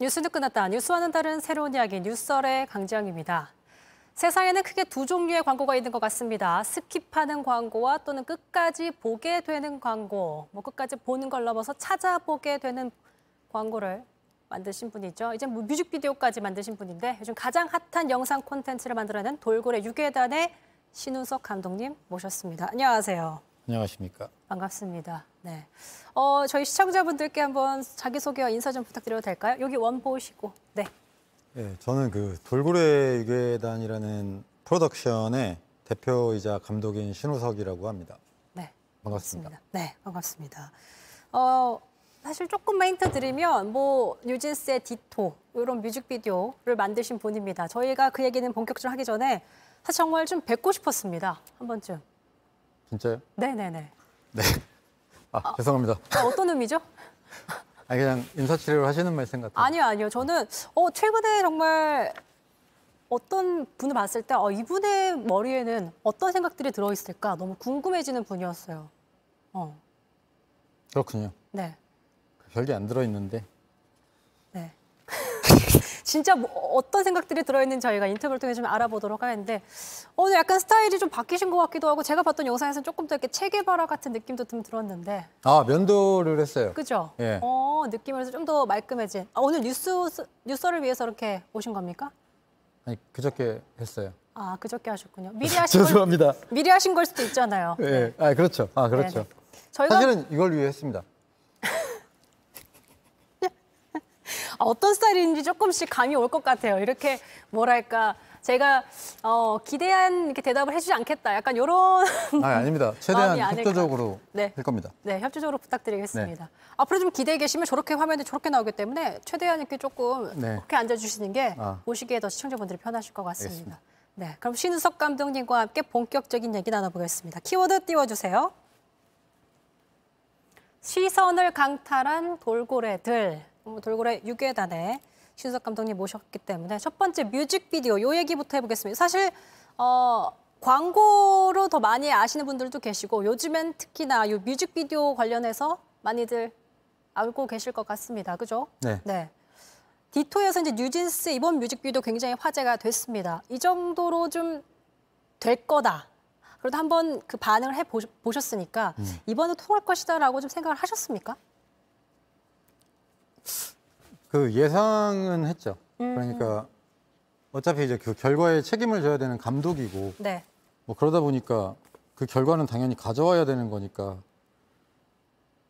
뉴스는 끝났다. 뉴스와는 다른 새로운 이야기 뉴썰의 강지영입니다. 세상에는 크게 두 종류의 광고가 있는 것 같습니다. 스킵하는 광고와 또는 끝까지 보게 되는 광고. 끝까지 보는 걸 넘어서 찾아보게 되는 광고를 만드신 분이죠. 이제 뮤직비디오까지 만드신 분인데 요즘 가장 핫한 영상 콘텐츠를 만들어낸 돌고래 유괴단의 신우석 감독님 모셨습니다. 안녕하세요. 안녕하십니까. 반갑습니다. 네. 저희 시청자분들께 한번 자기소개와 인사 좀 부탁드려도 될까요? 여기 원 보시고. 네. 네, 저는 그 돌고래 유괴단이라는 프로덕션의 대표이자 감독인 신우석이라고 합니다. 네. 반갑습니다. 네, 반갑습니다. 사실 조금만 힌트 드리면 뉴진스의 디토 이런 뮤직비디오를 만드신 분입니다. 저희가 그 얘기는 본격적으로 하기 전에 사실 정말 좀 뵙고 싶었습니다. 한 번쯤. 진짜요? 네네네. 네. 죄송합니다. 어떤 의미죠? 그냥 인사치레로 하시는 말씀 같아요. 아니요. 저는 최근에 정말 어떤 분을 봤을 때 이분의 머리에는 어떤 생각들이 들어있을까 너무 궁금해지는 분이었어요. 그렇군요. 네. 별게 안 들어있는데. 네. 진짜 어떤 생각들이 들어있는지 저희가 인터뷰를 통해 좀 알아보도록 하는데 오늘 약간 스타일이 좀 바뀌신 것 같기도 하고 제가 봤던 영상에서는 조금 더 이렇게 체게바라 같은 느낌도 좀 들었는데. 면도를 했어요. 그죠? 예. 느낌으로 좀 더 말끔해진. 오늘 뉴스를 위해서 이렇게 오신 겁니까? 아니, 그저께 했어요. 그저께 하셨군요. 미리 하신 죄송합니다. 미리 하신 걸 수도 있잖아요. 네. 그렇죠. 그렇죠. 네네. 저희가 사실은 이걸 위해 했습니다. 어떤 스타일인지 조금씩 감이 올 것 같아요. 이렇게 뭐랄까 제가 기대한 이렇게 대답을 해주지 않겠다. 약간 이런 아닙니다. 최대한 마음이 아닐까. 협조적으로 네. 할 겁니다. 네, 협조적으로 부탁드리겠습니다. 앞으로 좀 기대해 계시면 저렇게 화면에 저렇게 나오기 때문에 최대한 이렇게 조금 그렇게 앉아주시는 게 보시기에 더 시청자분들이 편하실 것 같습니다. 알겠습니다. 네, 그럼 신우석 감독님과 함께 본격적인 얘기 나눠보겠습니다. 키워드 띄워주세요. 시선을 강탈한 돌고래들. 돌고래 유괴단의 신우석 감독님 모셨기 때문에 첫 번째 뮤직비디오 요 얘기부터 해보겠습니다. 사실 광고로 더 많이 아시는 분들도 계시고 요즘엔 특히나 이 뮤직비디오 관련해서 많이들 알고 계실 것 같습니다. 그죠? 네. 디토에서 이제 뉴진스 이번 뮤직비디오 굉장히 화제가 됐습니다. 이 정도로 좀 될 거다. 그래도 한번 그 반응을 해보셨으니까 이번에 통할 것이다라고 좀 생각을 하셨습니까? 그 예상은 했죠. 그러니까 어차피 이제 그 결과에 책임을 져야 되는 감독이고 네. 그러다 보니까 그 결과는 당연히 가져와야 되는 거니까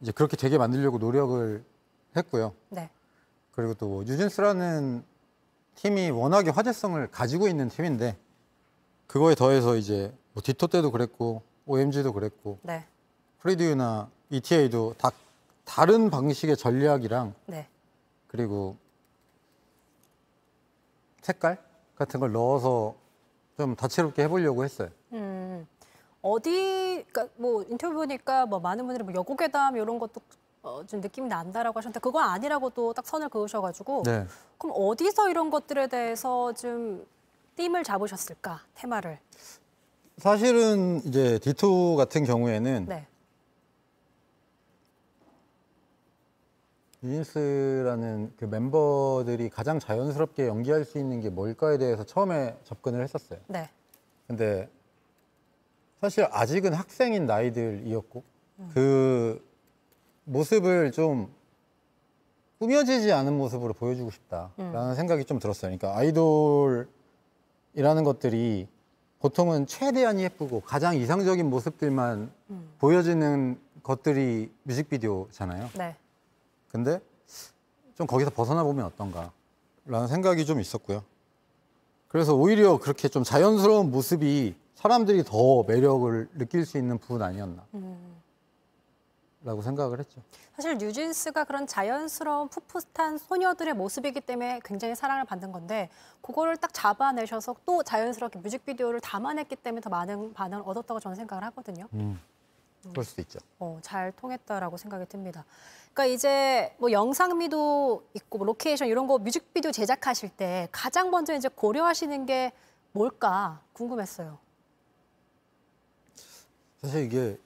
이제 그렇게 되게 만들려고 노력을 했고요. 네. 그리고 또 뉴진스라는 팀이 워낙에 화제성을 가지고 있는 팀인데 그거에 더해서 이제 디토 때도 그랬고 OMG도 그랬고 네. 프리듀나 ETA도 다 다른 방식의 전략이랑 네. 그리고 색깔 같은 걸 넣어서 좀 다채롭게 해보려고 했어요. 그러니까 인터뷰 보니까 많은 분들이 여고괴담 이런 것도 좀 느낌이 난다라고 하셨는데 그거 아니라고 또 딱 선을 그으셔가지고 네. 그럼 어디서 이런 것들에 대해서 좀 띠을 잡으셨을까 테마를? 사실은 이제 디토 같은 경우에는 네. 뉴진스라는 그 멤버들이 가장 자연스럽게 연기할 수 있는 게 뭘까에 대해서 처음에 접근을 했었어요. 네. 근데 사실 아직은 학생인 나이들이었고 그 모습을 좀 꾸며지지 않은 모습으로 보여주고 싶다라는 생각이 좀 들었어요. 그러니까 아이돌이라는 것들이 보통은 최대한 예쁘고 가장 이상적인 모습들만 보여지는 것들이 뮤직비디오잖아요. 네. 근데 좀 거기서 벗어나 보면 어떤가라는 생각이 좀 있었고요. 그래서 오히려 그렇게 좀 자연스러운 모습이 사람들이 더 매력을 느낄 수 있는 부분 아니었나 라고 생각을 했죠. 사실 뉴진스가 그런 자연스러운 풋풋한 소녀들의 모습이기 때문에 굉장히 사랑을 받는 건데 그거를 딱 잡아내셔서 또 자연스럽게 뮤직비디오를 담아냈기 때문에 더 많은 반응을 얻었다고 저는 생각을 하거든요. 그럴 수도 있죠. 잘 통했다라고 생각이 듭니다. 그러니까 이제 영상미도 있고 로케이션 이런 거 뮤직비디오 제작하실 때 가장 먼저 이제 고려하시는 게 뭘까 궁금했어요. 사실 이게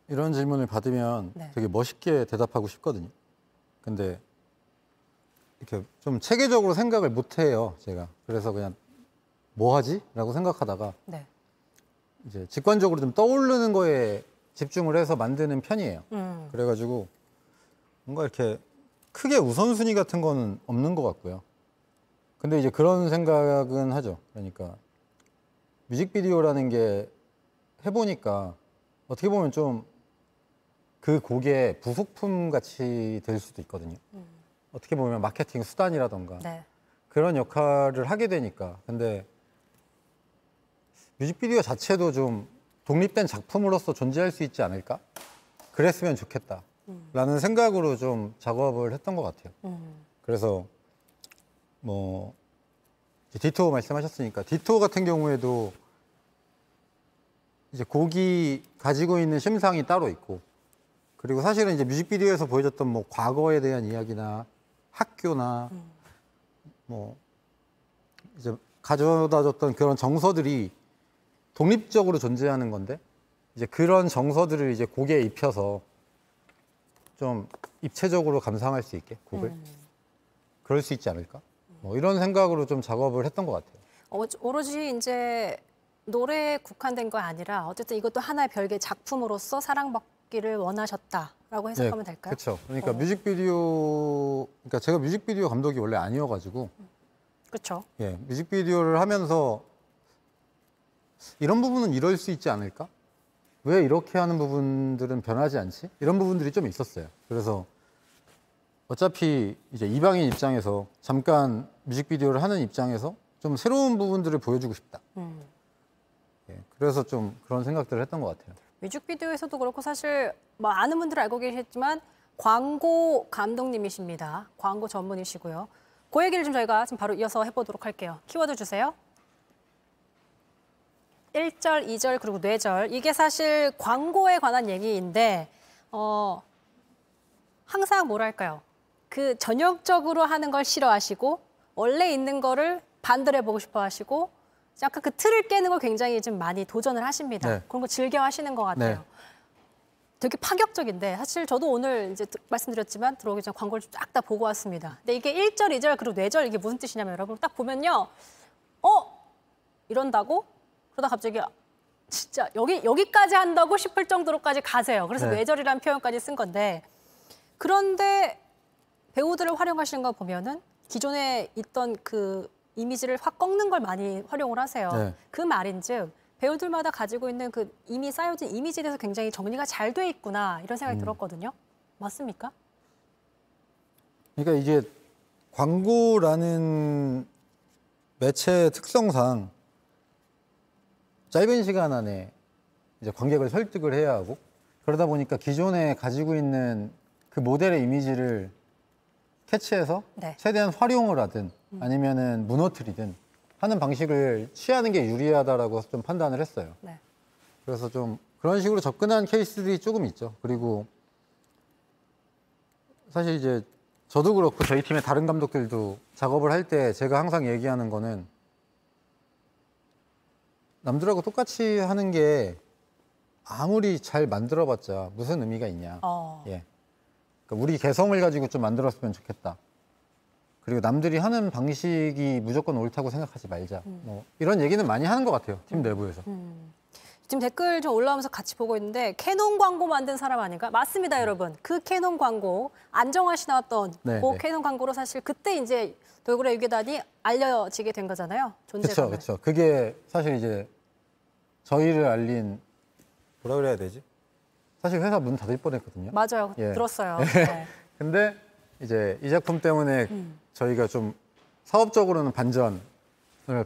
이런 질문을 받으면 되게 멋있게 대답하고 싶거든요. 근데 이렇게 좀 체계적으로 생각을 못 해요, 제가. 그래서 그냥 뭐 하지? 라고 생각하다가 네. 이제 직관적으로 좀 떠오르는 거에 집중을 해서 만드는 편이에요. 그래가지고 뭔가 이렇게 크게 우선순위 같은 거는 없는 것 같고요. 근데 이제 그런 생각은 하죠. 그러니까 뮤직비디오라는 게 해보니까 어떻게 보면 좀 그 곡의 부속품 같이 될 수도 있거든요. 어떻게 보면 마케팅 수단이라던가 네. 그런 역할을 하게 되니까. 근데 뮤직비디오 자체도 좀 독립된 작품으로서 존재할 수 있지 않을까? 그랬으면 좋겠다. 라는 생각으로 좀 작업을 했던 것 같아요. 그래서 뭐 디토 말씀하셨으니까 디토 같은 경우에도 이제 곡이 가지고 있는 심상이 따로 있고, 그리고 사실은 이제 뮤직비디오에서 보여줬던 뭐 과거에 대한 이야기나 학교나 뭐 이제 가져다 줬던 그런 정서들이 독립적으로 존재하는 건데, 이제 그런 정서들을 이제 곡에 입혀서 좀 입체적으로 감상할 수 있게 곡을 그럴 수 있지 않을까? 뭐 이런 생각으로 좀 작업을 했던 것 같아요. 오로지 이제 노래에 국한된 거 아니라 어쨌든 이것도 하나의 별개의 작품으로서 사랑받기를 원하셨다라고 해석하면 될까요? 그렇죠. 그러니까 뮤직비디오, 그러니까 제가 뮤직비디오 감독이 원래 아니어가지고, 그렇죠. 예, 뮤직비디오를 하면서 이런 부분은 이럴 수 있지 않을까? 왜 이렇게 하는 부분들은 변하지 않지? 이런 부분들이 좀 있었어요. 그래서 어차피 이제 이방인 입장에서 잠깐 뮤직비디오를 하는 입장에서 좀 새로운 부분들을 보여주고 싶다. 예, 그래서 좀 그런 생각들을 했던 것 같아요. 뮤직비디오에서도 그렇고 사실 뭐 아는 분들은 알고 계시겠지만 광고 감독님이십니다. 광고 전문이시고요. 그 얘기를 좀 저희가 지금 바로 이어서 해보도록 할게요. 키워드 주세요. 1절, 2절, 그리고 뇌절. 이게 사실 광고에 관한 얘기인데 항상 뭐랄까요. 그 전형적으로 하는 걸 싫어하시고 원래 있는 거를 반대로 해보고 싶어 하시고 약간 그 틀을 깨는 걸 굉장히 좀 많이 도전을 하십니다. 네. 그런 거 즐겨 하시는 것 같아요. 네. 되게 파격적인데 사실 저도 오늘 이제 말씀드렸지만 들어오기 전에 광고를 쫙 다 보고 왔습니다. 근데 이게 1절, 2절, 그리고 뇌절 이게 무슨 뜻이냐면 여러분 딱 보면요. 이런다고? 그러다 갑자기 진짜 여기까지 한다고 싶을 정도로까지 가세요. 그래서 네. 뇌절이라는 표현까지 쓴 건데 그런데 배우들을 활용하시는 거 보면은 기존에 있던 그 이미지를 확 꺾는 걸 많이 활용을 하세요. 네. 그 말인즉 배우들마다 가지고 있는 그 이미 쌓여진 이미지에 대해서 굉장히 정리가 잘 돼 있구나 이런 생각이 들었거든요. 맞습니까? 그러니까 이게 광고라는 매체의 특성상 짧은 시간 안에 이제 관객을 설득을 해야 하고, 그러다 보니까 기존에 가지고 있는 그 모델의 이미지를 캐치해서 네. 최대한 활용을 하든 아니면은 무너뜨리든 하는 방식을 취하는 게 유리하다라고 좀 판단을 했어요. 네. 그래서 좀 그런 식으로 접근한 케이스들이 조금 있죠. 그리고 사실 이제 저도 그렇고 저희 팀의 다른 감독들도 작업을 할 때 제가 항상 얘기하는 거는 남들하고 똑같이 하는 게 아무리 잘 만들어봤자 무슨 의미가 있냐. 예. 그러니까 우리 개성을 가지고 좀 만들었으면 좋겠다. 그리고 남들이 하는 방식이 무조건 옳다고 생각하지 말자. 뭐 이런 얘기는 많이 하는 것 같아요. 팀 내부에서. 지금 댓글 좀 올라오면서 같이 보고 있는데 캐논 광고 만든 사람 아닌가? 맞습니다, 여러분. 그 캐논 광고 안정화 씨 나왔던 네, 그 네. 캐논 광고로 사실 그때 이제 돌고래 유괴단이 알려지게 된 거잖아요. 그렇죠, 존재감을. 그렇죠. 그게 사실 이제 저희를 알린 뭐라 그래야 되지? 사실 회사 문 닫을 뻔했거든요. 맞아요. 예. 들었어요. 네. 근데 이제 이 작품 때문에 저희가 좀 사업적으로는 반전을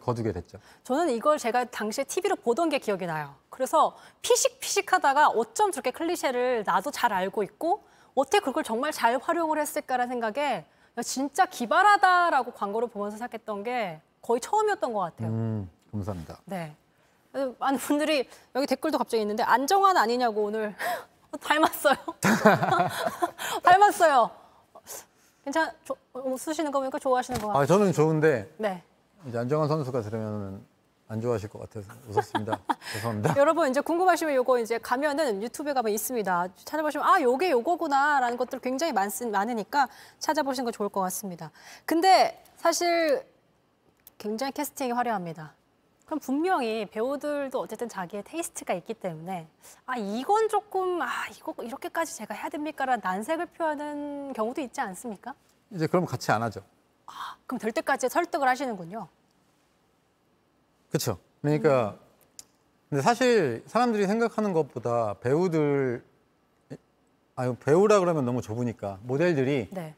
거두게 됐죠. 저는 이걸 제가 당시에 TV로 보던 게 기억이 나요. 그래서 피식피식하다가 어쩜 저렇게 클리셰를 나도 잘 알고 있고 어떻게 그걸 정말 잘 활용을 했을까라는 생각에 야, 진짜 기발하다라고 광고를 보면서 생각했던 게 거의 처음이었던 것 같아요. 감사합니다. 네. 많은 분들이 여기 댓글도 갑자기 있는데 안정환 아니냐고 오늘 닮았어요. 닮았어요. 웃으시는 거 보니까 좋아하시는 것 같아요. 저는 좋은데 네. 이제 안정환 선수가 들으면 안 좋아하실 것 같아서 웃었습니다. 죄송합니다. 여러분 이제 궁금하시면 요거 이제 가면은 유튜브에 가면 있습니다. 찾아보시면 아 요게 요거구나라는 것들 굉장히 많으니까 찾아보시는 거 좋을 것 같습니다. 근데 사실 굉장히 캐스팅이 화려합니다. 그럼 분명히 배우들도 어쨌든 자기의 테이스트가 있기 때문에 아 이건 조금 이거 이렇게까지 제가 해야 됩니까라는 난색을 표하는 경우도 있지 않습니까? 이제 그럼 같이 안 하죠. 그럼 될 때까지 설득을 하시는군요. 그렇죠. 그러니까 근데 사실 사람들이 생각하는 것보다 배우들 배우라 그러면 너무 좁으니까 모델들이 네.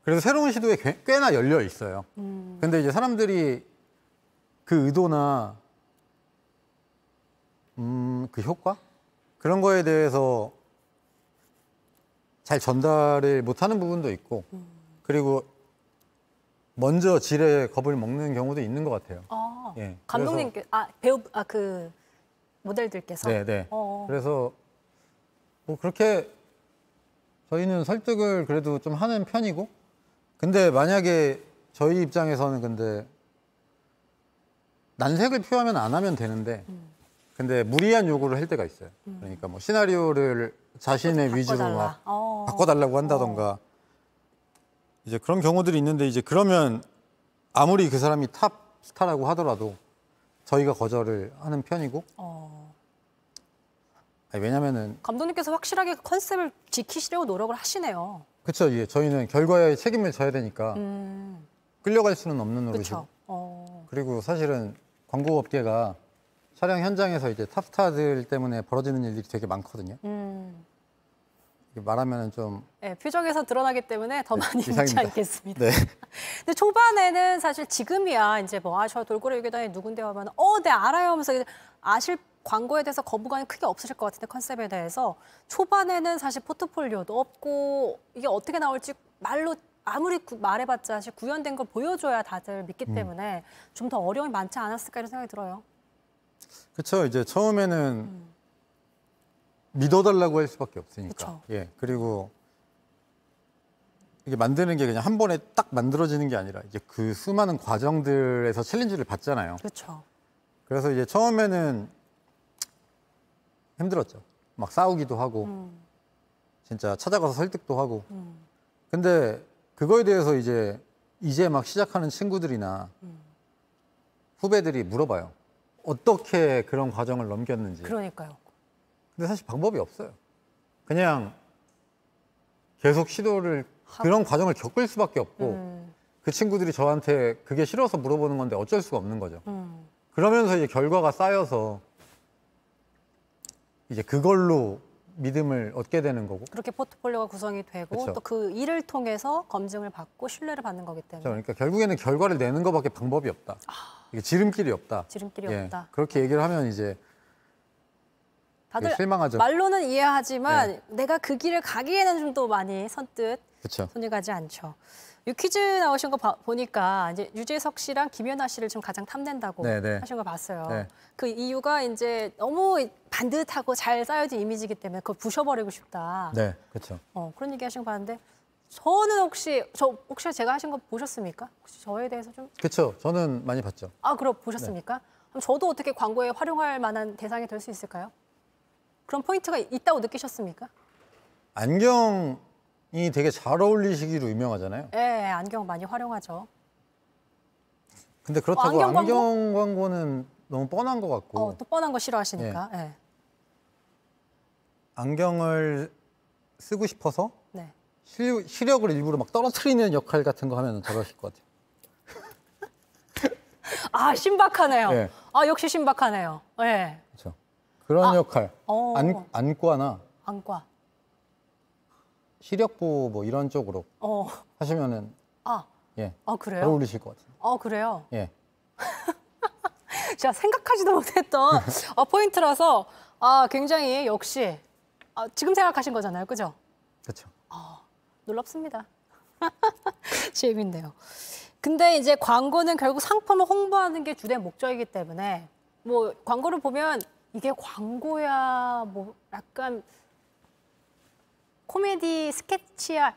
그래서 새로운 시도에 꽤나 열려 있어요. 근데 이제 사람들이 그 의도나 그 효과 그런 거에 대해서 잘 전달을 못하는 부분도 있고 그리고 먼저 질에 겁을 먹는 경우도 있는 것 같아요. 예, 감독님께 배우 그 모델들께서 네. 그래서 뭐 그렇게 저희는 설득을 그래도 좀 하는 편이고 근데 만약에 저희 입장에서는 근데 난색을 표하면 안 하면 되는데 근데 무리한 요구를 할 때가 있어요. 그러니까 뭐 시나리오를 자신의 위주로 막 바꿔달라고 한다던가 이제 그런 경우들이 있는데 이제 그러면 아무리 그 사람이 탑 스타라고 하더라도 저희가 거절을 하는 편이고 왜냐면은 감독님께서 확실하게 그 컨셉을 지키시려고 노력을 하시네요. 그렇죠. 예, 저희는 결과에 책임을 져야 되니까 끌려갈 수는 없는 노릇이고 그리고 사실은 광고 업계가 촬영 현장에서 이제 탑스타들 때문에 벌어지는 일들이 되게 많거든요. 말하면 좀 네, 표정에서 드러나기 때문에 더 많이 묻지 이상입니다. 않겠습니다. 네. 근데 초반에는 사실 지금이야 이제 뭐 저 돌고래 유괴단이 누군데 하면 네 알아요 하면서 아실 광고에 대해서 거부감이 크게 없으실 것 같은데 컨셉에 대해서 초반에는 사실 포트폴리오도 없고 이게 어떻게 나올지 말로 아무리 말해봤자 사실 구현된 걸 보여줘야 다들 믿기 때문에 좀 더 어려움이 많지 않았을까 이런 생각이 들어요. 그렇죠. 이제 처음에는 믿어달라고 할 수밖에 없으니까. 그쵸. 예. 그리고 이게 만드는 게 그냥 한 번에 딱 만들어지는 게 아니라 이제 그 수많은 과정들에서 챌린지를 받잖아요. 그렇죠. 그래서 이제 처음에는 힘들었죠. 막 싸우기도 하고 진짜 찾아가서 설득도 하고. 근데 그거에 대해서 이제 막 시작하는 친구들이나 후배들이 물어봐요. 어떻게 그런 과정을 넘겼는지. 그러니까요. 근데 사실 방법이 없어요. 그냥 계속 시도를 그런 과정을 겪을 수밖에 없고 그 친구들이 저한테 그게 싫어서 물어보는 건데 어쩔 수가 없는 거죠. 그러면서 이제 결과가 쌓여서 이제 그걸로 믿음을 얻게 되는 거고. 그렇게 포트폴리오가 구성이 되고 그쵸. 또 그 일을 통해서 검증을 받고 신뢰를 받는 거기 때문에 그러니까 결국에는 결과를 내는 것밖에 방법이 없다. 이게 지름길이 없다. 지름길이 예, 없다. 그렇게 얘기를 하면 이제 다들 실망하죠. 말로는 이해하지만 네. 내가 그 길을 가기에는 좀 더 많이 선뜻 그렇죠. 손이 가지 않죠. 퀴즈 나오신 거 보니까 이제 유재석 씨랑 김연아 씨를 좀 가장 탐낸다고 네. 하신 거 봤어요. 네. 그 이유가 이제 너무 반듯하고 잘 쌓여진 이미지이기 때문에 그걸 부셔버리고 싶다. 네, 그렇죠. 그런 얘기 하신 거 봤는데 저는 혹시 제가 하신 거 보셨습니까? 혹시 저에 대해서 좀 그렇죠. 저는 많이 봤죠. 그럼 보셨습니까? 그럼 저도 어떻게 광고에 활용할 만한 대상이 될 수 있을까요? 그런 포인트가 있다고 느끼셨습니까? 안경이 되게 잘 어울리시기로 유명하잖아요. 네, 안경 많이 활용하죠. 근데 그렇다고 안경 광고? 안경 광고는 너무 뻔한 것 같고 또 뻔한 거 싫어하시니까. 네. 안경을 쓰고 싶어서 네. 시력을 일부러 막 떨어뜨리는 역할 같은 거 하면 잘하실 것 같아요. 신박하네요. 네. 역시 신박하네요. 네. 그렇죠. 그런 역할. 안과나 안과. 시력보 뭐 이런 쪽으로 하시면은 예, 그래요? 잘 어울리실 것 같아요. 그래요? 예. 제가 생각하지도 못했던 포인트라서 굉장히 역시 지금 생각하신 거잖아요. 그죠? 그렇죠. 놀랍습니다. 재밌네요. 근데 이제 광고는 결국 상품을 홍보하는 게 주된 목적이기 때문에 뭐 광고를 보면 이게 광고야 뭐 약간 코미디 스케치야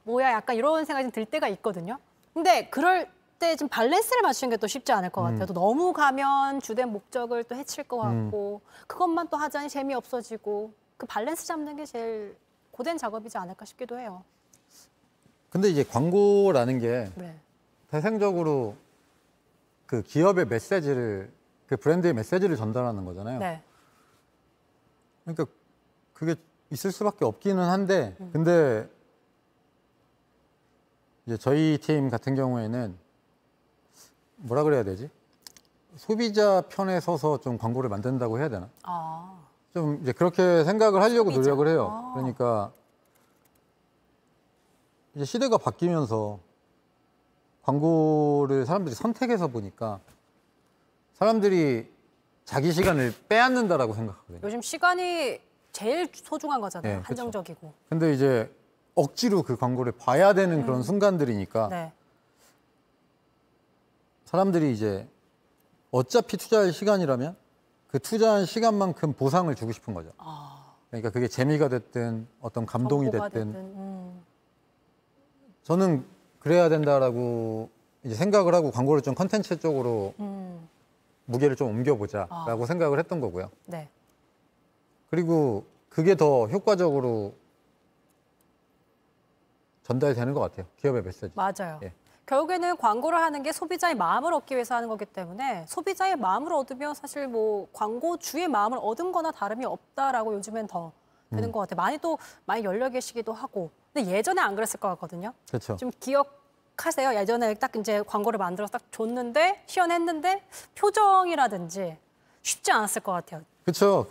뭐야 약간 이런 생각이 들 때가 있거든요. 근데 그럴 때 지금 밸런스를 맞추는 게 또 쉽지 않을 것 같아요. 또 너무 가면 주된 목적을 또 해칠 것 같고 그것만 또 하자니 재미없어지고 그 밸런스 잡는 게 제일 고된 작업이지 않을까 싶기도 해요. 근데 이제 광고라는 게 네. 태생적으로 그 기업의 메시지를, 그 브랜드의 메시지를 전달하는 거잖아요. 네. 그러니까 그게 있을 수밖에 없기는 한데, 근데 이제 저희 팀 같은 경우에는 뭐라 그래야 되지? 소비자 편에 서서 좀 광고를 만든다고 해야 되나? 아, 좀 이제 그렇게 생각을 하려고 소비자. 노력을 해요. 아. 그러니까 이제 시대가 바뀌면서 광고를 사람들이 선택해서 보니까 사람들이 자기 시간을 빼앗는다라고 생각하거든요. 요즘 시간이 제일 소중한 거잖아요. 네, 그쵸. 한정적이고. 근데 이제 억지로 그 광고를 봐야 되는 그런 순간들이니까 네. 사람들이 이제 어차피 투자할 시간이라면 그 투자한 시간만큼 보상을 주고 싶은 거죠. 아, 그러니까 그게 재미가 됐든 어떤 감동이 정보가 됐든 저는 그래야 된다라고 이제 생각을 하고 광고를 좀 컨텐츠 쪽으로 무게를 좀 옮겨보자라고 생각을 했던 거고요. 네. 그리고 그게 더 효과적으로 전달되는 것 같아요. 기업의 메시지. 맞아요. 예. 결국에는 광고를 하는 게 소비자의 마음을 얻기 위해서 하는 거기 때문에 소비자의 마음을 얻으면 사실 뭐 광고주의 마음을 얻은 거나 다름이 없다라고 요즘엔 더 되는 것 같아요. 많이 열려 계시기도 하고. 근데 예전에 안 그랬을 것 같거든요. 그렇죠. 좀 기억하세요? 예전에 딱 이제 광고를 만들어서 딱 줬는데 시연했는데 표정이라든지 쉽지 않았을 것 같아요. 그렇죠.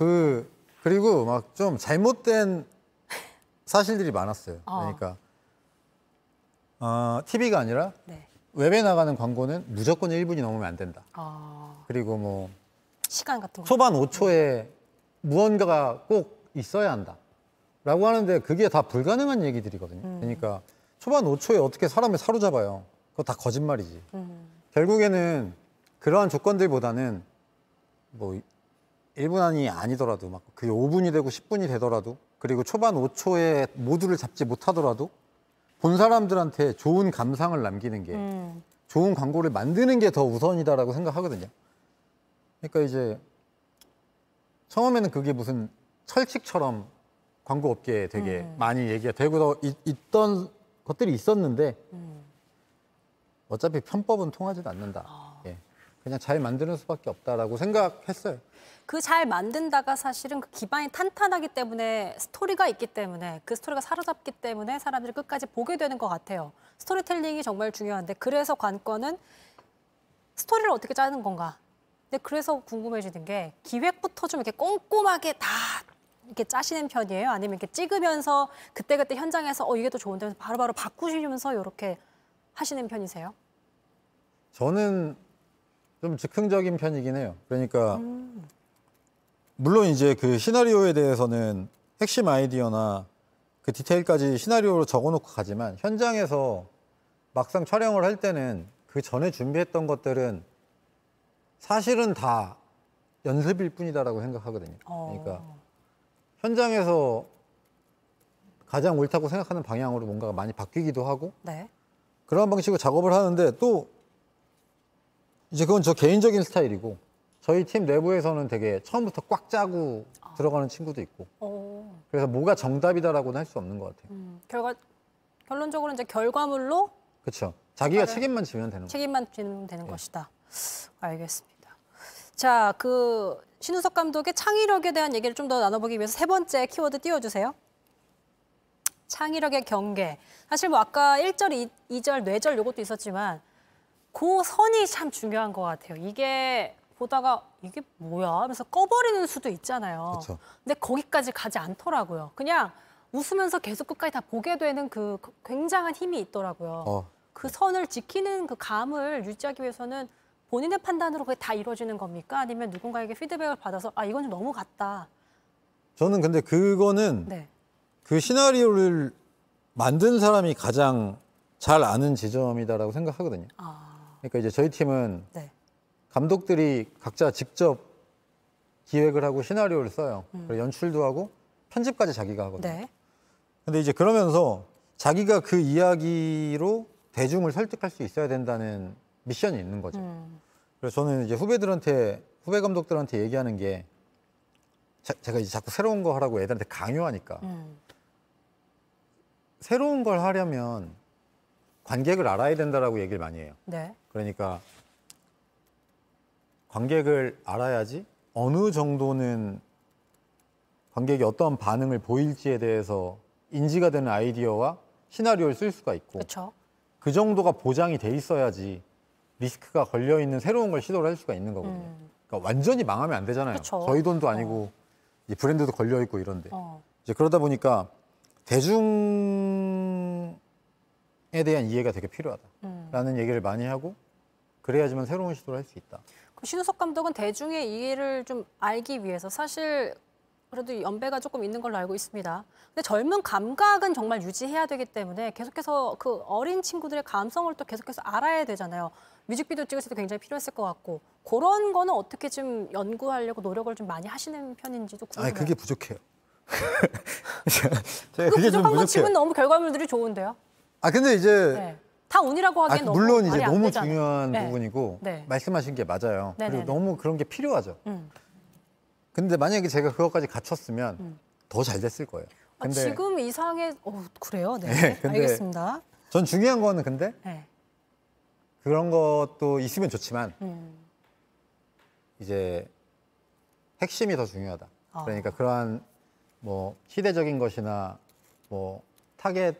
그리고 막 좀 잘못된 사실들이 많았어요. 그러니까 TV가 아니라 네. 웹에 나가는 광고는 무조건 1분이 넘으면 안 된다. 그리고 뭐 시간 같은 거. 초반 5초에 무언가가 꼭 있어야 한다. 라고 하는데 그게 다 불가능한 얘기들이거든요. 그러니까 초반 5초에 어떻게 사람을 사로잡아요. 그거 다 거짓말이지. 결국에는 그러한 조건들보다는 뭐 1분 안이 아니더라도 막 그게 5분이 되고 10분이 되더라도 그리고 초반 5초에 모두를 잡지 못하더라도 본 사람들한테 좋은 감상을 남기는 게 좋은 광고를 만드는 게 더 우선이다라고 생각하거든요. 그러니까 이제 처음에는 그게 무슨 철칙처럼 광고 업계에 되게 많이 얘기가 되고 있던 것들이 있었는데 어차피 편법은 통하지도 않는다. 예. 그냥 잘 만드는 수밖에 없다라고 생각했어요. 그 잘 만든다가 사실은 그 기반이 탄탄하기 때문에 스토리가 있기 때문에 그 스토리가 사로잡기 때문에 사람들이 끝까지 보게 되는 것 같아요. 스토리텔링이 정말 중요한데 그래서 관건은 스토리를 어떻게 짜는 건가. 근데 그래서 궁금해지는 게 기획부터 좀 이렇게 꼼꼼하게 다 이렇게 짜시는 편이에요? 아니면 이렇게 찍으면서 그때그때 현장에서 이게 더 좋은데 바로바로 바꾸시면서 이렇게 하시는 편이세요? 저는 좀 즉흥적인 편이긴 해요. 그러니까 물론 이제 그 시나리오에 대해서는 핵심 아이디어나 그 디테일까지 시나리오로 적어놓고 가지만 현장에서 막상 촬영을 할 때는 그 전에 준비했던 것들은 사실은 다 연습일 뿐이다라고 생각하거든요. 그러니까 현장에서 가장 옳다고 생각하는 방향으로 뭔가가 많이 바뀌기도 하고 네. 그런 방식으로 작업을 하는데 또 이제 그건 저 개인적인 스타일이고 저희 팀 내부에서는 되게 처음부터 꽉 짜고 들어가는 친구도 있고 그래서 뭐가 정답이다라고는 할 수 없는 것 같아요. 결론적으로 이제 결과물로 그렇죠. 자기가 책임만 지면 되는 거예요. 책임만 지면 되는 것이다. 알겠습니다. 자, 그 신우석 감독의 창의력에 대한 얘기를 좀 더 나눠보기 위해서 세 번째 키워드 띄워주세요. 창의력의 경계. 사실 뭐 아까 1절, 2절, 뇌절 요것도 있었지만 그 선이 참 중요한 것 같아요. 이게 보다가 이게 뭐야 하면서 꺼버리는 수도 있잖아요. 그쵸. 근데 거기까지 가지 않더라고요. 그냥 웃으면서 계속 끝까지 다 보게 되는 그 굉장한 힘이 있더라고요. 그 선을 지키는 그 감을 유지하기 위해서는 본인의 판단으로 그게 다 이루어지는 겁니까? 아니면 누군가에게 피드백을 받아서 이건 좀 너무 같다. 저는 근데 그거는 네. 그 시나리오를 만든 사람이 가장 잘 아는 지점이다라고 생각하거든요. 그러니까 이제 저희 팀은 네. 감독들이 각자 직접 기획을 하고 시나리오를 써요. 그리고 연출도 하고 편집까지 자기가 하거든요. 네. 근데 이제 그러면서 자기가 그 이야기로 대중을 설득할 수 있어야 된다는 미션이 있는 거죠. 그래서 저는 이제 후배 감독들한테 얘기하는 게 제가 이제 자꾸 새로운 거 하라고 애들한테 강요하니까 새로운 걸 하려면 관객을 알아야 된다라고 얘기를 많이 해요. 네. 그러니까 관객을 알아야지 어느 정도는 관객이 어떤 반응을 보일지에 대해서 인지가 되는 아이디어와 시나리오를 쓸 수가 있고 그렇죠. 그 정도가 보장이 돼 있어야지 리스크가 걸려 있는 새로운 걸 시도를 할 수가 있는 거거든요. 그러니까 완전히 망하면 안 되잖아요. 그쵸. 저희 돈도 아니고 이제 브랜드도 걸려 있고 이런데 어. 이제 그러다 보니까 대중에 대한 이해가 되게 필요하다라는 얘기를 많이 하고 그래야지만 새로운 시도를 할 수 있다. 그 신우석 감독은 대중의 이해를 좀 알기 위해서 사실 그래도 연배가 조금 있는 걸로 알고 있습니다. 근데 젊은 감각은 정말 유지해야 되기 때문에 계속해서 그 어린 친구들의 감성을 또 계속해서 알아야 되잖아요. 뮤직비디오 찍을 때도 굉장히 필요했을 것 같고 그런 거는 어떻게 좀 연구하려고 노력을 좀 많이 하시는 편인지도 궁금해요. 아니 그게 부족해요. 그 그게 좀 부족한 것 치고는 부족해요. 너무 결과물들이 좋은데요. 아 근데 이제 네. 다 운이라고 하기엔 너무 물론 이제 말이 안 너무 되잖아요. 중요한 네. 부분이고 네. 말씀하신 게 맞아요. 네네네. 그리고 너무 그런 게 필요하죠. 음. 근데 만약에 제가 그것까지 갖췄으면 더 잘 됐을 거예요. 아, 근데 지금 이상의 그래요? 네. 네, 근데 알겠습니다. 전 중요한 거는 근데 네. 그런 것도 있으면 좋지만 음. 이제 핵심이 더 중요하다. 아. 그러니까 그러한 뭐 시대적인 것이나 뭐 타겟에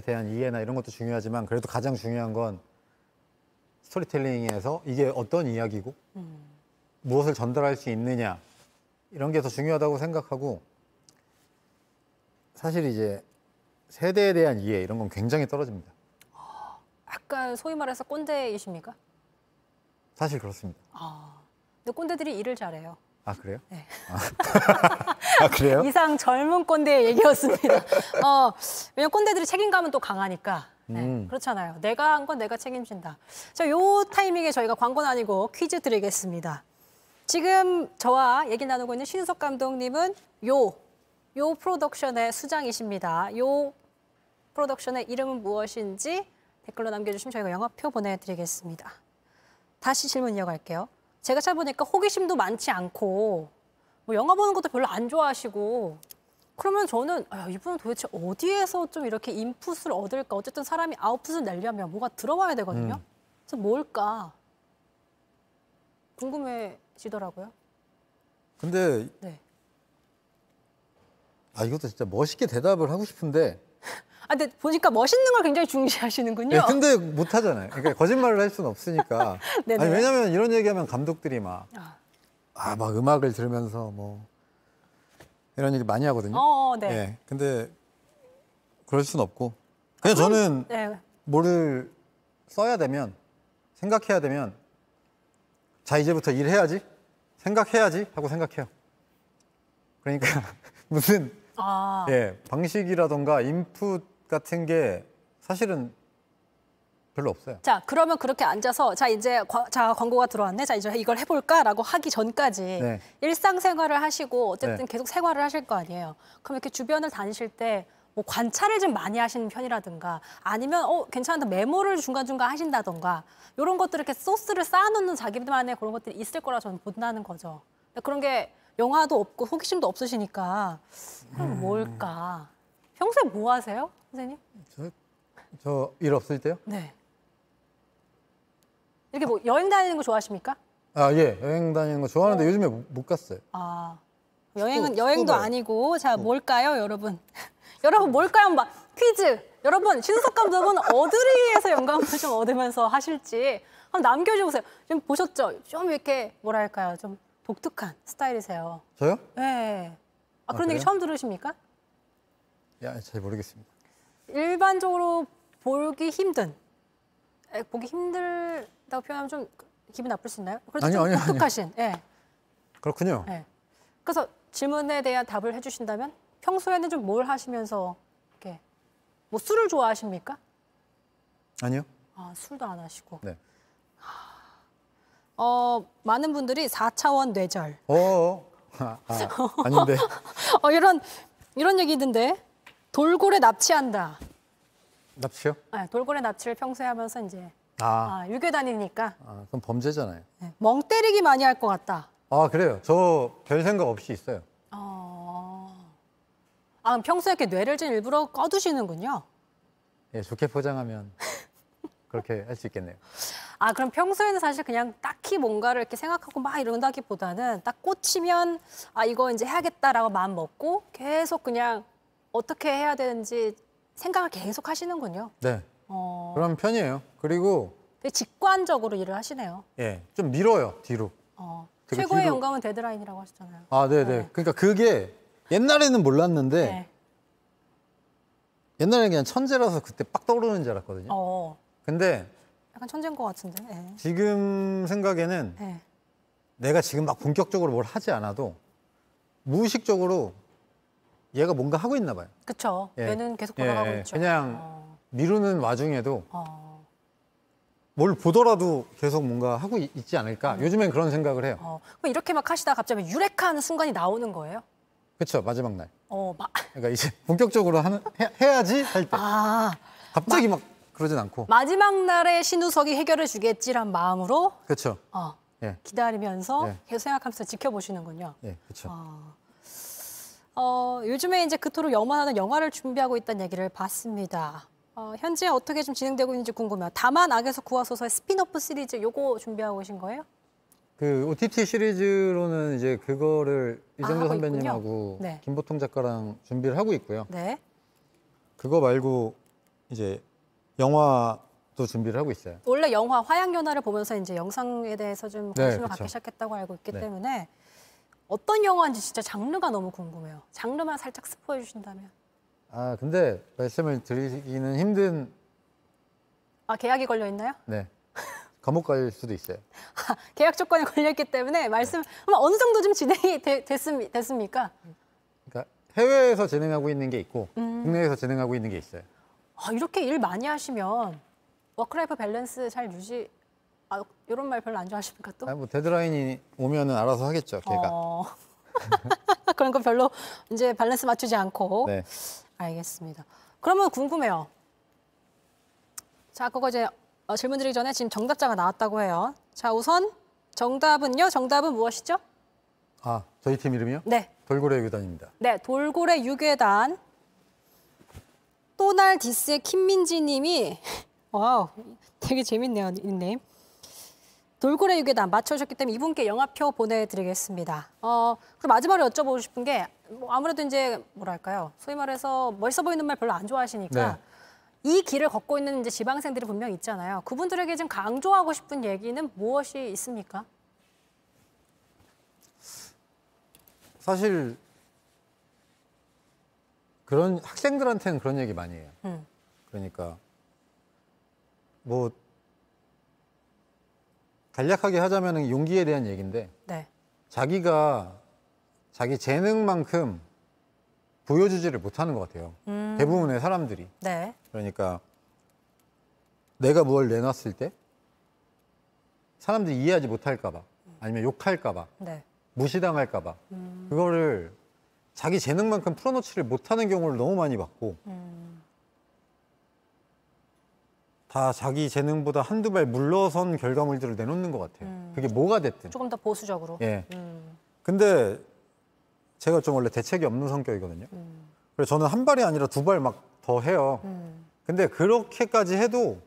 대한 이해나 이런 것도 중요하지만 그래도 가장 중요한 건 스토리텔링에서 이게 어떤 이야기고 무엇을 전달할 수 있느냐 이런 게 더 중요하다고 생각하고 사실 이제 세대에 대한 이해 이런 건 굉장히 떨어집니다. 약간 소위 말해서 꼰대이십니까? 사실 그렇습니다. 근데 꼰대들이 일을 잘해요. 아 그래요? 네. 아 그래요? 이상 젊은 꼰대의 얘기였습니다. 왜냐면 꼰대들이 책임감은 또 강하니까. 네, 그렇잖아요. 내가 한 건 내가 책임진다. 자, 요 타이밍에 저희가 광고는 아니고 퀴즈 드리겠습니다. 지금 저와 얘기 나누고 있는 신우석 감독님은 요 프로덕션의 수장이십니다. 요 프로덕션의 이름은 무엇인지 댓글로 남겨주시면 저희가 영화표 보내드리겠습니다. 다시 질문 이어갈게요. 제가 찾아보니까 호기심도 많지 않고 뭐 영화 보는 것도 별로 안 좋아하시고 그러면 저는 이분은 도대체 어디에서 좀 이렇게 인풋을 얻을까? 어쨌든 사람이 아웃풋을 내려면 뭐가 들어와야 되거든요. 그래서 뭘까? 궁금해지더라고요. 근데 네. 이것도 진짜 멋있게 대답을 하고 싶은데 근데 보니까 멋있는 걸 굉장히 중시하시는군요. 네, 근데 못 하잖아요. 그러니까 거짓말을 할 수는 없으니까. 네네. 아니 왜냐면 이런 얘기하면 감독들이 막 음악을 들으면서 뭐 이런 얘기 많이 하거든요. 네. 네, 근데 그럴 수는 없고 그냥 저는 네. 뭐를 써야 되면 생각해야 되면 자 이제부터 일해야지 생각해야지 하고 생각해요. 그러니까 무슨 방식이라던가 인풋 같은 게 사실은 별로 없어요. 자, 그러면 그렇게 앉아서 자 이제 광고가 들어왔네. 자 이제 이걸 해볼까라고 하기 전까지 네. 일상생활을 하시고 어쨌든 네. 계속 생활을 하실 거 아니에요. 그럼 이렇게 주변을 다니실 때 뭐 관찰을 좀 많이 하시는 편이라든가 아니면 괜찮은데 메모를 중간중간 하신다던가 이런 것들 이렇게 소스를 쌓아놓는 자기만의 그런 것들이 있을 거라 저는 본다는 거죠. 근데 그런 게 영화도 없고 호기심도 없으시니까 그럼 뭘까? 평소에 뭐 하세요, 선생님? 저 일 없을 때요? 네. 이렇게 뭐 여행 다니는 거 좋아하십니까? 예, 여행 다니는 거 좋아하는데 요즘에 못 갔어요. 여행도 아니고 자 뭘까요, 여러분? 여러분 뭘까요? 막 퀴즈. 여러분 신우석 감독은 어디에서 영감을 좀 얻으면서 하실지 한번 남겨주세요. 좀 보셨죠? 좀 이렇게 뭐랄까요, 좀 독특한 스타일이세요. 저요? 네. 그런 얘기 그래요? 처음 들으십니까? 잘 모르겠습니다. 일반적으로 보기 힘들다고 표현하면 좀 기분 나쁠 수 있나요? 그래서 좀 아니요. 독특하신. 예. 그렇군요. 네. 그래서 질문에 대한 답을 해주신다면 평소에는 좀 뭘 하시면서 이렇게 뭐 술을 좋아하십니까? 아니요. 술도 안 하시고. 네. 많은 분들이 4차원 뇌절. 아닌데. 이런 얘기 있는데 돌고래 납치한다. 납치요? 네, 돌고래 납치를 평소에 하면서 이제 유괴단이니까. 그럼 범죄잖아요. 네. 멍 때리기 많이 할 것 같다. 그래요. 저 별 생각 없이 있어요. 그럼 평소에 이렇게 뇌를 좀 일부러 꺼두시는군요. 예, 좋게 포장하면 그렇게 할 수 있겠네요. 그럼 평소에는 사실 그냥 딱히 뭔가를 이렇게 생각하고 막 이런다기보다는 딱 꽂히면 이거 이제 해야겠다라고 마음 먹고 계속 그냥 어떻게 해야 되는지 생각을 계속 하시는군요. 네. 그런 편이에요. 그리고 되게 직관적으로 일을 하시네요. 예, 좀 밀어요, 뒤로. 되게 최고의 뒤로. 영감은 데드라인이라고 하셨잖아요. 네네. 네. 그러니까 그게 옛날에는 몰랐는데 네. 옛날에는 그냥 천재라서 그때 빡 떠오르는 줄 알았거든요. 근데 약간 천재인 것 같은데. 네. 지금 생각에는 네. 내가 지금 막 본격적으로 뭘 하지 않아도 무의식적으로 얘가 뭔가 하고 있나 봐요. 그쵸. 예. 뇌는 계속 돌아가고 예, 있죠. 그냥 미루는 와중에도 어. 뭘 보더라도 계속 뭔가 하고 있지 않을까. 요즘엔 그런 생각을 해요. 그럼 이렇게 막 하시다가 갑자기 유레카하는 순간이 나오는 거예요? 그렇죠. 마지막 날. 막. 그러니까 이제 본격적으로 해야지 할 때. 갑자기 막 그러진 않고. 마지막 날에 신우석이 해결해 주겠지란 마음으로 그렇죠. 예. 기다리면서 예. 계속 생각하면서 지켜보시는군요. 예, 그렇죠. 요즘에 이제 그토록 염원하는 영화를 준비하고 있다는 얘기를 봤습니다. 현재 어떻게 좀 진행되고 있는지 궁금해요. 다만 악에서 구하소서의 스피노프 시리즈 요거 준비하고 계신 거예요? 그 OTT 시리즈로는 이제 그거를 이정재 하고 선배님하고 있군요. 네. 김보통 작가랑 준비를 하고 있고요. 네. 그거 말고 이제 영화도 준비를 하고 있어요. 원래 영화 화양연화를 보면서 이제 영상에 대해서 좀 관심을 그쵸. 갖기 시작했다고 알고 있기 네. 때문에 어떤 영화인지 진짜 장르가 너무 궁금해요. 장르만 살짝 스포해 주신다면. 근데 말씀을 드리기는 힘든, 계약이 걸려 있나요? 네. 감옥 갈 수도 있어요. 계약 조건에 걸려 있기 때문에 말씀 그럼 어느 정도 좀 진행이 됐습니까? 그러니까 해외에서 진행하고 있는 게 있고 국내에서 진행하고 있는 게 있어요. 이렇게 일 많이 하시면 워크라이프 밸런스 잘 유지 이런 말 별로 안 좋아하십니까 또? 뭐 데드라인이 오면은 알아서 하겠죠, 걔가. 그런 거 별로 이제 밸런스 맞추지 않고. 네. 알겠습니다. 그러면 궁금해요. 자, 그거 이제 질문 드리기 전에 지금 정답자가 나왔다고 해요. 자, 우선 정답은요? 정답은 무엇이죠? 저희 팀 이름이요? 네. 돌고래 유단입니다. 네, 돌고래 유괴단. 또날 디스의 김민지 님이 와우, 되게 재밌네요, 닉네임. 돌고래 유괴단 맞춰주셨기 때문에 이분께 영화표 보내드리겠습니다. 그리고 마지막으로 여쭤보고 싶은 게 아무래도 이제 뭐랄까요, 소위 말해서 멋있어 보이는 말 별로 안 좋아하시니까 네. 이 길을 걷고 있는 이제 지방생들이 분명 있잖아요. 그분들에게 좀 강조하고 싶은 얘기는 무엇이 있습니까? 사실 그런 학생들한테는 그런 얘기 많이 해요. 그러니까 뭐 간략하게 하자면 용기에 대한 얘기인데 네. 자기가 자기 재능만큼 보여주지를 못하는 것 같아요. 대부분의 사람들이. 네. 그러니까 내가 뭘 내놨을 때 사람들이 이해하지 못할까 봐 아니면 욕할까 봐 네. 무시당할까 봐 그거를 자기 재능만큼 풀어놓지를 못하는 경우를 너무 많이 봤고 다 자기 재능보다 한두 발 물러선 결과물들을 내놓는 것 같아요. 그게 뭐가 됐든. 조금 더 보수적으로. 예. 근데 제가 좀 원래 대책이 없는 성격이거든요. 그래서 저는 한 발이 아니라 두 발 막 더 해요. 근데 그렇게까지 해도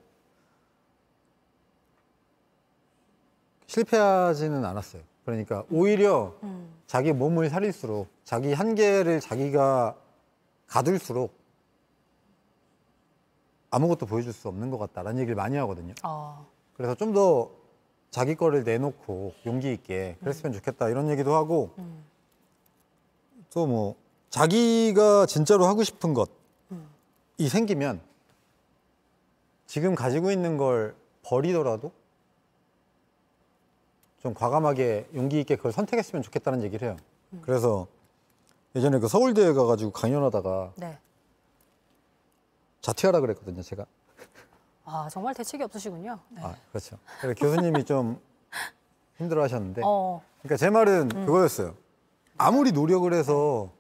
실패하지는 않았어요. 그러니까 오히려 자기 몸을 사릴수록 자기 한계를 자기가 가둘수록 아무것도 보여줄 수 없는 것 같다라는 얘기를 많이 하거든요. 그래서 좀 더 자기 거를 내놓고 용기 있게 그랬으면 좋겠다 이런 얘기도 하고 또 뭐 자기가 진짜로 하고 싶은 것이 생기면 지금 가지고 있는 걸 버리더라도 좀 과감하게 용기 있게 그걸 선택했으면 좋겠다는 얘기를 해요. 그래서 예전에 그 서울대에 가가지고 강연하다가 네. 자퇴하라 그랬거든요, 제가. 정말 대책이 없으시군요. 네. 그렇죠. 그래서 교수님이 좀 힘들어 하셨는데. 어. 그러니까 제 말은 그거였어요. 아무리 노력을 해서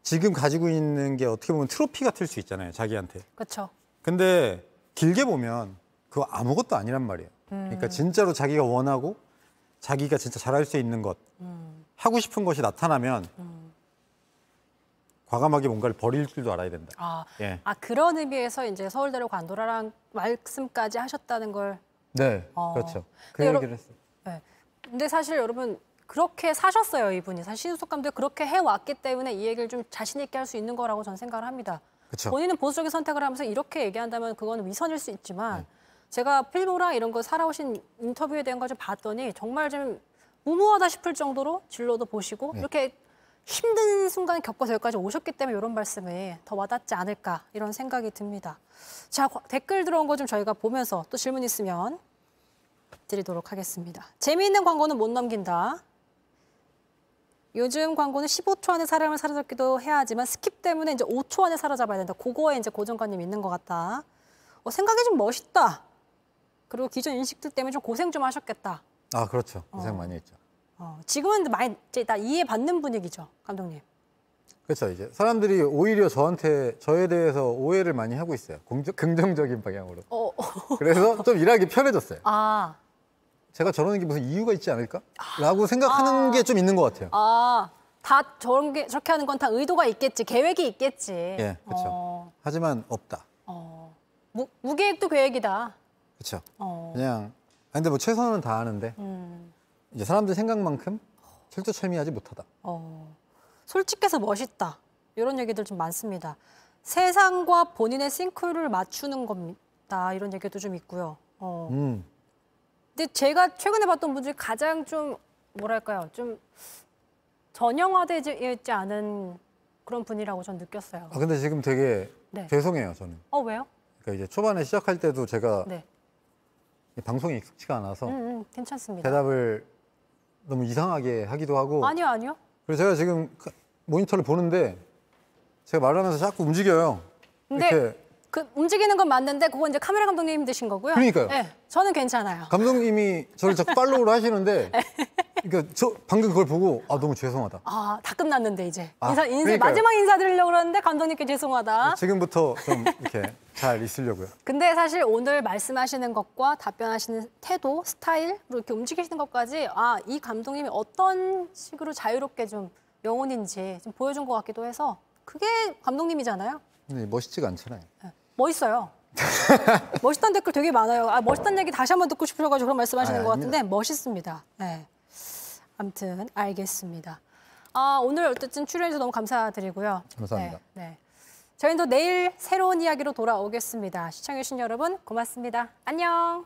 지금 가지고 있는 게 어떻게 보면 트로피 같을 수 있잖아요, 자기한테. 그렇죠. 근데 길게 보면 그거 아무것도 아니란 말이에요. 그러니까 진짜로 자기가 원하고 자기가 진짜 잘할 수 있는 것, 하고 싶은 것이 나타나면 과감하게 뭔가를 버릴 줄도 알아야 된다. 아, 예. 그런 의미에서 이제 서울대로 관둬라라는 말씀까지 하셨다는 걸. 네, 그렇죠. 그 근데 얘기를 했어요. 네. 근데 사실 여러분 그렇게 사셨어요, 이분이. 사실 신수석 감독이 그렇게 해왔기 때문에 이 얘기를 좀 자신 있게 할 수 있는 거라고 저는 생각을 합니다. 그쵸. 본인은 보수적인 선택을 하면서 이렇게 얘기한다면 그건 위선일 수 있지만 제가 필모랑 이런 거 살아오신 인터뷰에 대한 걸 좀 봤더니 정말 좀 무모하다 싶을 정도로 진로도 보시고 이렇게 힘든 순간을 겪어서 여기까지 오셨기 때문에 이런 말씀이 더 와닿지 않을까 이런 생각이 듭니다. 자, 댓글 들어온 거 좀 저희가 보면서 또 질문 있으면 드리도록 하겠습니다. 재미있는 광고는 못 넘긴다. 요즘 광고는 15초 안에 사람을 사로잡기도 해야 하지만 스킵 때문에 이제 5초 안에 사로잡아야 된다. 그거에 이제 고정관념이 있는 것 같다. 생각이 좀 멋있다. 그리고 기존 인식들 때문에 좀 고생 좀 하셨겠다. 아, 그렇죠. 고생 많이 했죠. 지금은 많이 이제 다 이해받는 분위기죠, 감독님. 그렇죠. 이제 사람들이 오히려 저에 대해서 오해를 많이 하고 있어요. 긍정적인 방향으로. 그래서 좀 일하기 편해졌어요. 제가 저러는 게 무슨 이유가 있지 않을까?라고 생각하는 게 좀 있는 것 같아요. 다 저렇게 하는 건 다 의도가 있겠지, 계획이 있겠지. 예, 그렇죠. 하지만 없다. 무계획도 계획이다. 그렇죠. 그냥 근데 뭐 최선은 다하는데 이제 사람들 생각만큼 철두철미하지 못하다. 솔직해서 멋있다. 이런 얘기들 좀 많습니다. 세상과 본인의 싱크로를 맞추는 겁니다. 이런 얘기도 좀 있고요. 근데 제가 최근에 봤던 분 중에 가장 좀 뭐랄까요, 좀 전형화되지 않은 그런 분이라고 전 느꼈어요. 근데 지금 되게 죄송해요, 저는. 왜요? 그러니까 이제 초반에 시작할 때도 제가 네. 이 방송이 익숙치가 않아서 괜찮습니다. 대답을 너무 이상하게 하기도 하고. 아니요. 그래서 제가 지금 모니터를 보는데 제가 말을 하면서 자꾸 움직여요. 근데 이렇게. 그 움직이는 건 맞는데 그건 이제 카메라 감독님 힘드신 거고요. 그러니까요. 네, 저는 괜찮아요. 감독님이 저를 자꾸 팔로우를 하시는데 그러니까 저 방금 그걸 보고 너무 죄송하다. 다 끝났는데 이제 그러니까요. 마지막 인사드리려고 그러는데 감독님께 죄송하다. 지금부터 좀 이렇게 잘 있으려고요. 근데 사실 오늘 말씀하시는 것과 답변하시는 태도, 스타일, 그리고 이렇게 움직이시는 것까지 이 감독님이 어떤 식으로 자유롭게 좀 영혼인지 좀 보여준 것 같기도 해서 그게 감독님이잖아요. 근데 멋있지가 않잖아요. 멋있어요. 멋있다는 댓글 되게 많아요. 멋있다는 얘기 다시 한번 듣고 싶으셔가지고 그런 말씀하시는 것 같은데 멋있습니다. 네. 아무튼 알겠습니다. 오늘 어쨌든 출연해주셔서 너무 감사드리고요. 감사합니다. 네. 저희는 또 내일 새로운 이야기로 돌아오겠습니다. 시청해주신 여러분 고맙습니다. 안녕.